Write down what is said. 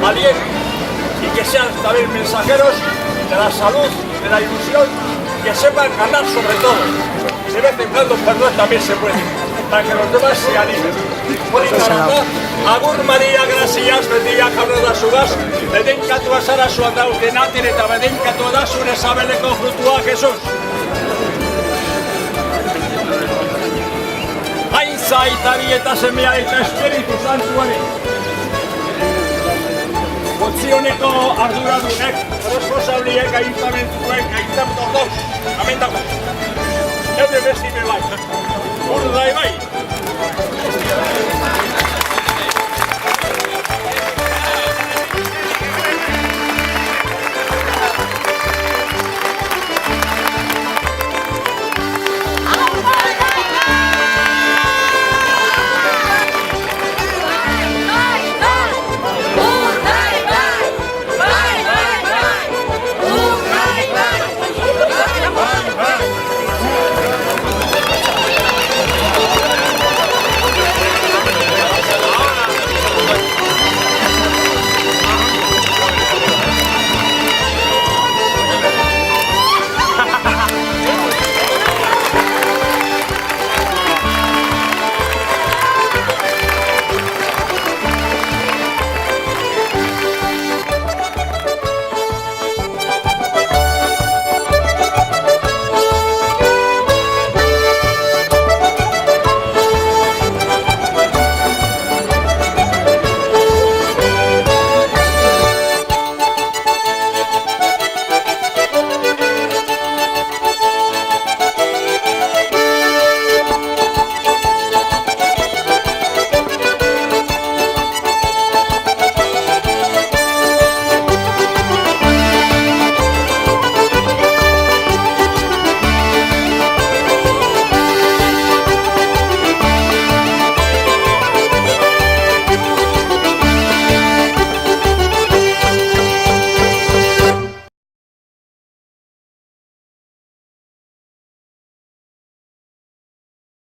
valientes y que sean también mensajeros de la salud, de la ilusión, que sepan ganar sobre todo. De vez en cuando perder también se puede, para que los demás se animen. Agur Maria, gracias, bendiga jauna da zugaz, bedenkatua zara zuan daudenaten eta bedenkatua da zure sabeleko frutua, Jesus. Aintza aitari eta semea eta Espiritu Santuari. Gotzi-honeko arduradunek, responsabliek, aintamentuek, aintamentuak, amen dago. Eure besti bebai. Urda bai.